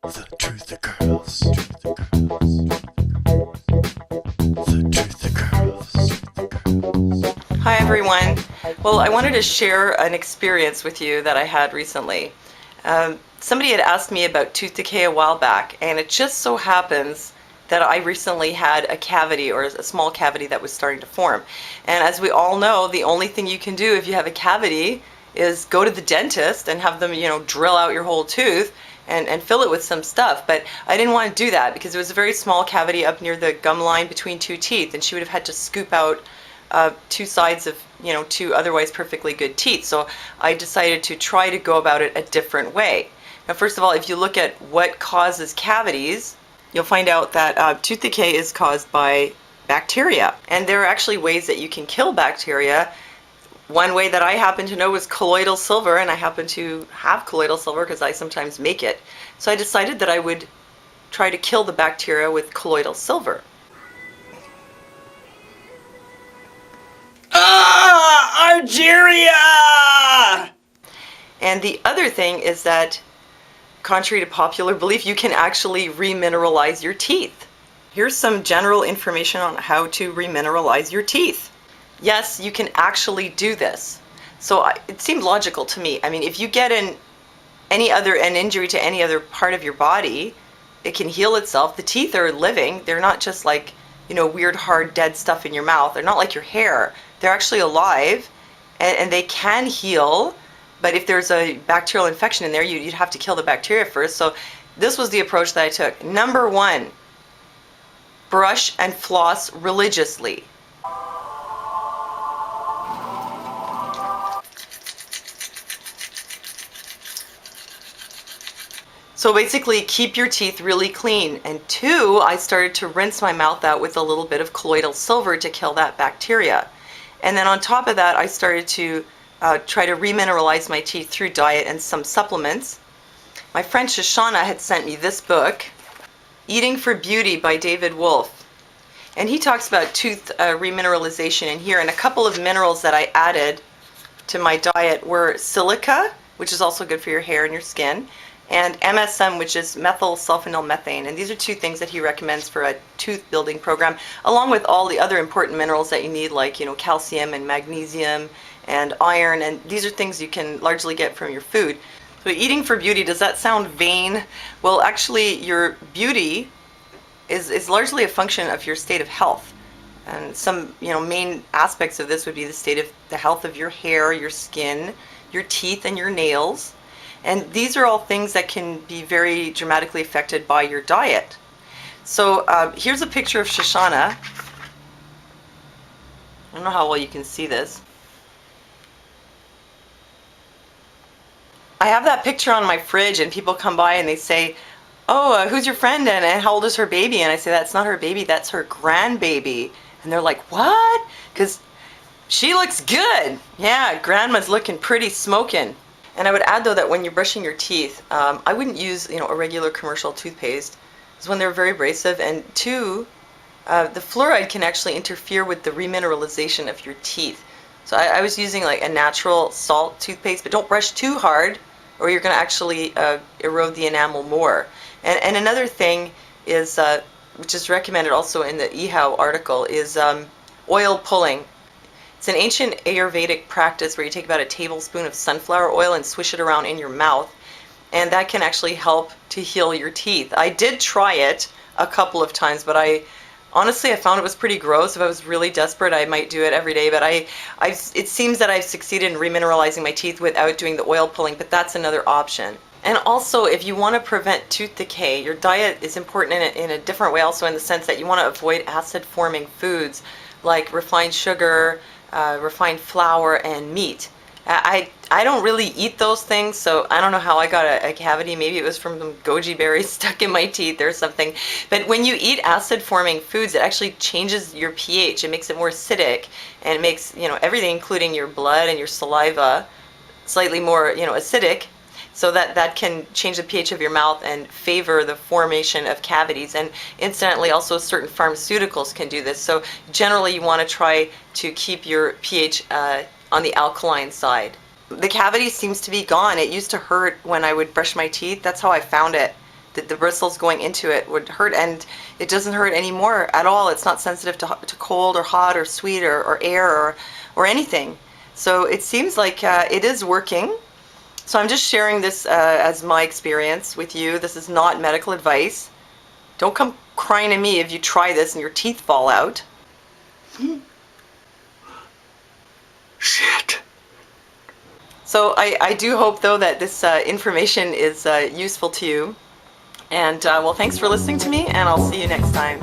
The truth occurs. The truth occurs. Hi everyone. Well, I wanted to share an experience with you that I had recently. Somebody had asked me about tooth decay a while back, and it just so happens that I recently had a cavity, or a small cavity that was starting to form. And as we all know, the only thing you can do if you have a cavity is go to the dentist and have them, drill out your whole tooth and fill it with some stuff. But I didn't want to do that because it was a very small cavity up near the gum line between two teeth, and she would have had to scoop out two sides of two otherwise perfectly good teeth. So I decided to try to go about it a different way. Now, first of all, if you look at what causes cavities, you'll find out that tooth decay is caused by bacteria, and there are actually ways that you can kill bacteria. One way that I happen to know was colloidal silver, and I happen to have colloidal silver because I sometimes make it. So I decided that I would try to kill the bacteria with colloidal silver. Algeria! And the other thing is that, contrary to popular belief, you can actually remineralize your teeth. Here's some general information on how to remineralize your teeth. Yes, you can actually do this. So it seemed logical to me. I mean, if you get an injury to any other part of your body, it can heal itself. The teeth are living. They're not just like, weird, hard, dead stuff in your mouth. They're not like your hair. They're actually alive, and they can heal. But if there's a bacterial infection in there, you'd have to kill the bacteria first. So this was the approach that I took. Number one, brush and floss religiously. So basically, keep your teeth really clean. And two, I started to rinse my mouth out with a little bit of colloidal silver to kill that bacteria. And then on top of that, I started to try to remineralize my teeth through diet and some supplements. My friend Shoshana had sent me this book, Eating for Beauty by David Wolfe. And he talks about tooth remineralization in here. And a couple of minerals that I added to my diet were silica, which is also good for your hair and your skin, and MSM, which is methyl sulfonyl-methane. And these are two things that he recommends for a tooth building program, along with all the other important minerals that you need, like calcium and magnesium and iron. And these are things you can largely get from your food. So eating for beauty, does that sound vain? Well, actually, your beauty is largely a function of your state of health. And some main aspects of this would be the health of your hair, your skin, your teeth, and your nails. And these are all things that can be very dramatically affected by your diet. So here's a picture of Shoshana. I don't know how well you can see this. I have that picture on my fridge, and people come by and they say, "Oh, who's your friend and how old is her baby?" And I say, "That's not her baby, that's her grandbaby." And they're like, "What?" Because she looks good. Yeah, grandma's looking pretty smoking. And I would add, though, that when you're brushing your teeth, I wouldn't use, a regular commercial toothpaste, because when they're very abrasive. And two, the fluoride can actually interfere with the remineralization of your teeth. So I was using like a natural salt toothpaste, but don't brush too hard, or you're going to actually erode the enamel more. And another thing is, which is recommended also in the EHOW article, is oil pulling. It's an ancient Ayurvedic practice where you take about a tablespoon of sunflower oil and swish it around in your mouth, and that can actually help to heal your teeth. I did try it a couple of times, but honestly I found it was pretty gross. If I was really desperate, I might do it every day, but it seems that I've succeeded in remineralizing my teeth without doing the oil pulling, but that's another option. And also, if you want to prevent tooth decay, your diet is important in a different way, also in the sense that you want to avoid acid-forming foods like refined sugar, refined flour, and meat. I don't really eat those things, so I don't know how I got a cavity. Maybe it was from some goji berries stuck in my teeth or something. But when you eat acid-forming foods, it actually changes your pH. It makes it more acidic, and it makes everything, including your blood and your saliva, slightly more acidic. So that can change the pH of your mouth and favor the formation of cavities. And incidentally, also certain pharmaceuticals can do this. So generally, you want to try to keep your pH on the alkaline side. The cavity seems to be gone. It used to hurt when I would brush my teeth. That's how I found it. the bristles going into it would hurt, and it doesn't hurt anymore at all. It's not sensitive to cold or hot or sweet or air or anything. So it seems like it is working. So I'm just sharing this as my experience with you. This is not medical advice. Don't come crying to me if you try this and your teeth fall out. Shit. So I do hope, though, that this information is useful to you. And well, thanks for listening to me, and I'll see you next time.